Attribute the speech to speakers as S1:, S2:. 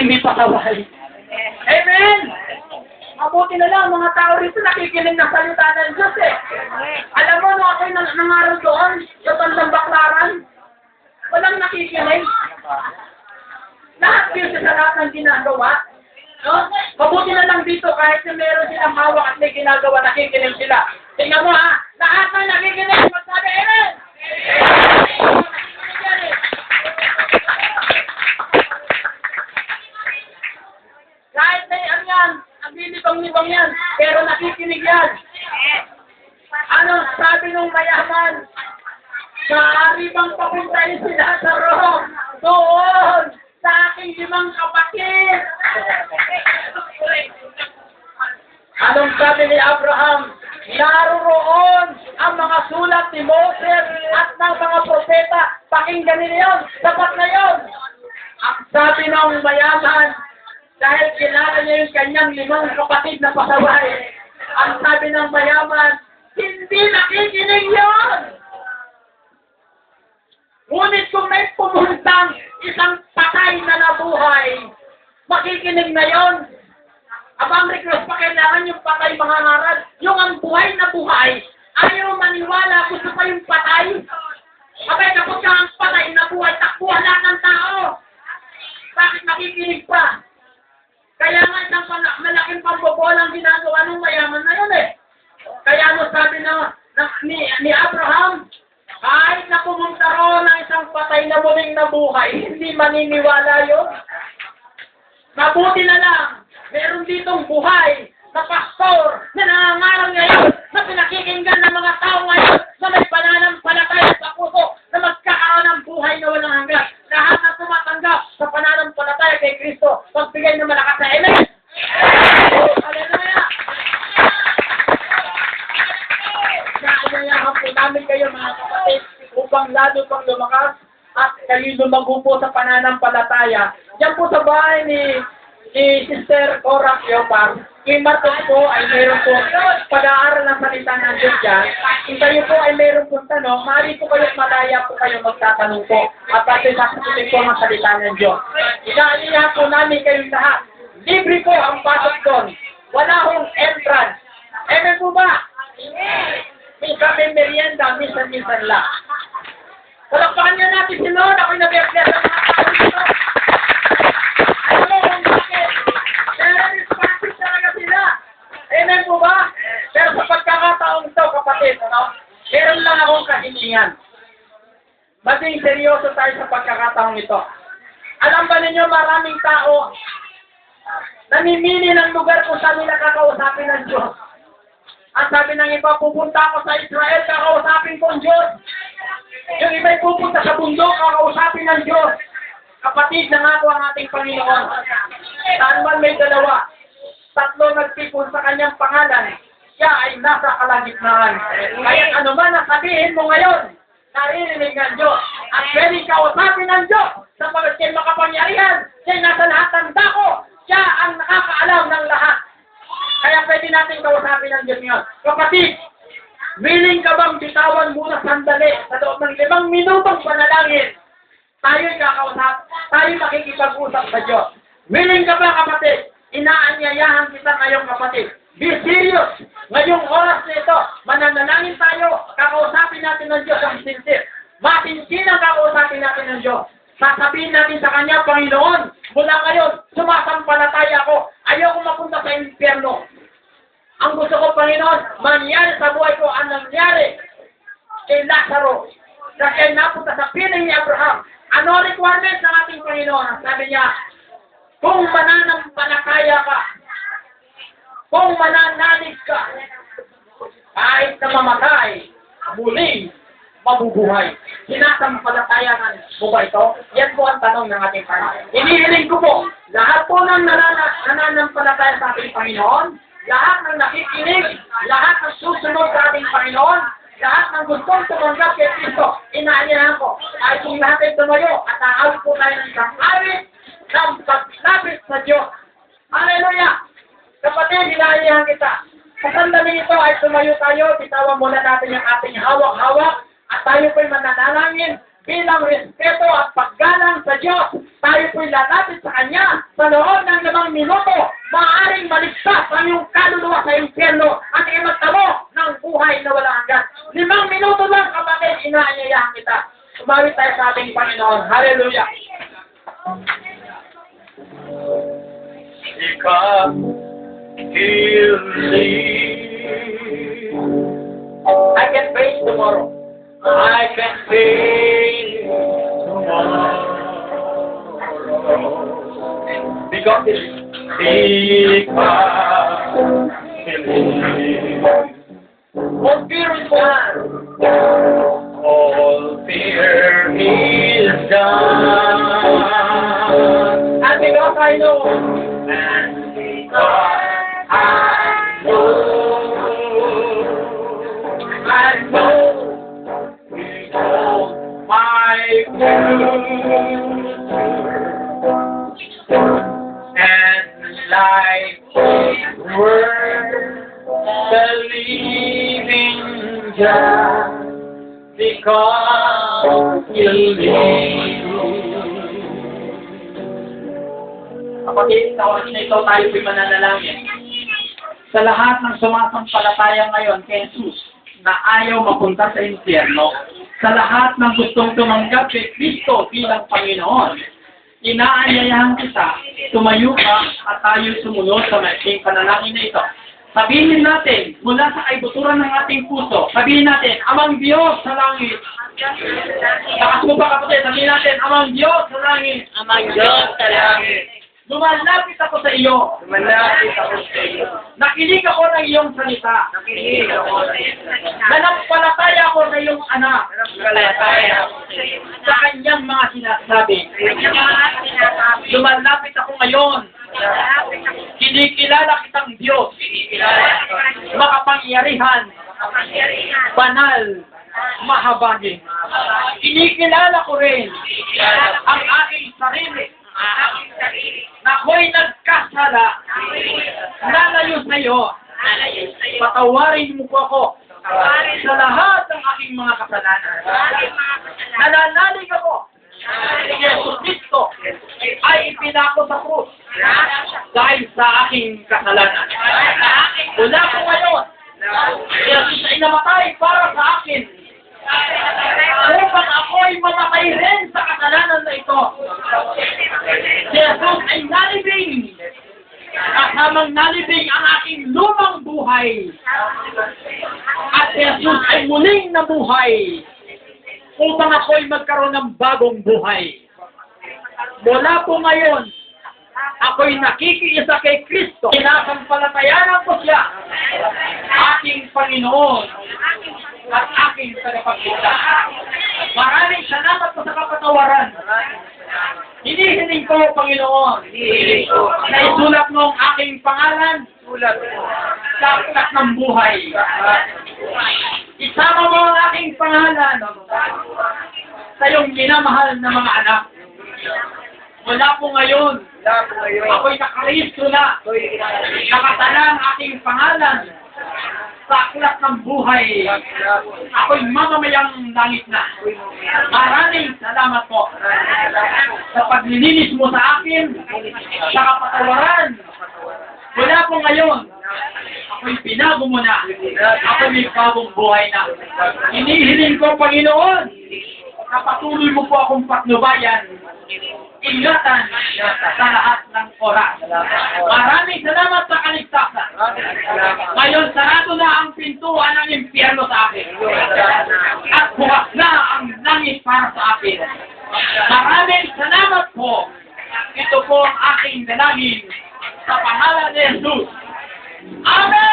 S1: hindi pasaway. Amen! Mabuti na lang, mga tao rito nakikinig ng salita ng Diyos eh. Alam mo, nung ako'y nangaral doon, sa Tandang Baklaran, walang nakikinig. Lahat yun sa lahat ng ginagawa. No? Mabuti na lang dito, kahit na meron silang hawak at may ginagawa, nakikinig sila. Tingnan mo ha, lahat na nakikinig, magsabi, amen! Kahit may ano yan, ang binibang-libang yan, pero nakikinig yan. Ano sabi nung mayaman? Maaari bang papuntahin sila sa Rome? Doon! Sa aking 5 kapatid! Anong sabi ni Abraham? Naroon ang mga sulat ni Moses at ng mga propeta. Pakinggan niyo yun. Sapat na yun. Ang sabi ng mayaman, dahil kilala niya yung kanyang 5 kapatid na pasaway, ang sabi ng mayaman, hindi nakikinig yun! Ngunit kung may pumuntang isang patay na nabuhay, makikinig na yon. Abang request pa kailangan yung patay mangangaral. Yung ang buhay na buhay, ayaw maniwala, gusto pa yung patay. Abay, kapag ka ang patay na buhay, takbuhan lahat ng tao. Bakit makikinig pa? Kaya nga isang malaking pambobolang ginagawa ng mayaman na yun eh. Kaya ano sabi ni Abraham, kahit na pumunta roon ng isang patay na muling nabuhay, hindi maniniwala yun. Mabuti na lang, meron ditong buhay na pastor na nangangaral ngayon, na pinakikinggan ng mga tao ngayon, na may pananampalataya sa puso, na magkakaroon ng buhay na walang hanggan. Lahat na tumatanggap sa pananampalataya kay Kristo, magbigay ng malakas na amen. Hallelujah! Kaya po namin kayo mga kapatid, upang lalo pang lumakas at kayo lumago po sa pananampalataya. Diyan po sa bahay ni Sister Cora Piopar, kay Marcos po ay mayroon po pag-aaral ng salita ng Diyos dyan. Kung kayo po ay mayroon po tanong, maaari po kayo malaya po kayo magtatanong po at pati sasagutin po ang salita ng Diyos. Inaanihan po namin kayong lahat. Libre po ang pasok doon. Wala hong entrance. Amen po ba? Minsan may merienda, minsan lang. Palakpakan niya natin si Lord. Ako'y nabiyaklas ang mga tao dito. Ano mo kung bakit? Pero responsive talaga sila. Amen po ba? Pero sa pagkakataong ito, kapatid, meron lang akong kahilingan. Maging seryoso tayo sa pagkakataong ito. Alam ba ninyo, maraming tao namimili ng lugar kung saan nila kakausapin ng Diyos. Ang sabi ng iba, pupunta ako sa Israel, kakausapin ko ang Diyos. Yung iba'y pupunta sa bundok, kakausapin ng Diyos. Kapatid, nangako ang ating Panginoon. Saan man may 2, 3 nagtipon sa kanyang pangalan, siya ay nasa kalagitnaan. Kaya ano man ang sabihin mo ngayon, naririnig ng Diyos. At pwedeng kausapin ng Diyos sapagkat siya'y makapangyarihan, siya'y nasa lahat ng dako, siya ang nakakaalam ng lahat. Kaya pwede natin kausapin ng Diyos ngayon. Kapatid, willing ka bang bitawan muna sandali sa loob ng 5 minutong panalangin? Tayo'y kakausap, tayo'y makikipag-usap sa Diyos. Willing ka ba, kapatid? Inaanyayahan kita ngayong kapatid. Be serious. Ngayong oras na ito, mananalangin tayo, kakausapin natin ng Diyos ang sincere. Masinsinang kakausapin natin ng Diyos. Sasabihin natin sa Kanya, Panginoon, mula ngayon, sumasampalataya ako. Ayoko mapunta sa impyerno. Ang gusto ko, Panginoon, mangyari sa buhay ko ang nangyari kay Lazaro. Na kaya napunta sa piling ni Abraham. Ano requirement ng ating Panginoon? Sabi niya, kung mananampalataya ka, kung mananalig ka, kahit na mamatay, muling mabubuhay. Sinasampalatayanan mo ba ito? Yan po ang tanong ng ating Panginoon. Inihiling ko po, lahat po ng nananampalataya sa ating Panginoon, lahat ng nakikinig, lahat ng susunod sa ating Panginoon, lahat ng gustong tumanggap kay Kristo, inaanyahan ko, ay kung lahat ay tumayo at aawit po tayo ng isang awit ng paglapit sa Diyos. Hallelujah! Kapatid, inaanyahan kita. Sa sandaling ito ay tumayo tayo, bitawan muna natin yung ating hawak-hawak, at tayo po'y mananalangin bilang respeto at paggalang sa Diyos, tayo po'y lalapit sa Kanya sa loob ng 5 minuto, maaaring maligtas ang iyong kaluluwa sa impyerno at ay magtamo ng buhay na walang hanggan. 5 minuto lang, kapatid, inaanyayahan kita. Umawit tayo sa ating Panginoon. Hallelujah!
S2: Because He'll leave.
S1: I can praise tomorrow.
S2: I can pay tomorrow.
S1: Because it's
S2: Because He'll leave.
S1: all fear is gone.
S2: All fear is done.
S1: And because I know,
S2: And because I know He holds my future, and like His word, believing just because He'll leave.
S1: kapatid, sa oras na ito, tayo po'y mananalangin. Sa lahat ng sumasampalataya ngayon kay Jesus na ayaw mapunta sa impyerno, sa lahat ng gustong tumanggap kay Kristo bilang Panginoon, inaanyayahan kita, tumayo ka at tayo sumunod sa maikling panalangin na ito. Sabihin natin, mula sa kaibuturan ng ating puso, sabihin natin, Amang Diyos sa langit. Lakas mo ba kapatid, sabihin natin, Amang Diyos sa langit.
S2: Amang Diyos sa langit,
S1: Lumalapit ako sa iyo.
S2: lumalapit ako sa iyo.
S1: Nakinig ako ng iyong salita.
S2: Nakinig ako sa iyo.
S1: Nanampalataya ako sa iyong anak
S2: Nagkalataya ako sa iyo.
S1: sa kanyang mga sinasabi. Lumalapit ako ngayon. Kinikilala kitang Diyos. Makapangyarihan. Banal. Mahabagin. Kinikilala ko rin ang aking sarili. Na ako'y nagkasala. Nalayo sa iyo. Patawarin mo po ako sa lahat ng aking mga kasalanan. Nananalig ako. Si Jesus Cristo ay ipinako sa krus dahil sa aking kasalanan. Mula ko ngayon, si Jesus ay namatay para sa akin upang ako'y mamatay rin sa kasalanan na ito. Si Jesus ay nalibing. Kasamang nalibing ang aking lumang buhay. At si Jesus ay muling nabuhay upang ako'y magkaroon ng bagong buhay. Mula po ngayon, ako'y nakikiisa kay Kristo. Sinasampalatayanan ko siya, aking Panginoon at aking tagapagligtas. Maraming salamat po sa kapatawaran. Hinihiling ko, Panginoon, na isulat mo ang aking pangalan sa aklat ng buhay. Isama mo ang aking pangalan sa iyong minamahal na mga anak. Mula po ngayon, ako'y nakarehistro na. Nakatala ang aking pangalan sa aklat ng buhay. Ako'y mamamayang langit na. Maraming salamat po sa paglilinis mo sa akin, sa kapatawaran. Mula po ngayon, ako'y pinago mo na. Ako'y may bagong buhay na. Hinihiling ko, Panginoon, na patuloy mo po akong patnubayan, ingatan sa lahat ng oras. Maraming salamat sa kaligtasan. Ngayon, sarado na ang pintuan ng impyerno sa akin. At bukas na ang langit para sa akin. Maraming salamat po. Ito po ang aking dalangin sa pangalan ni Jesus. Amen!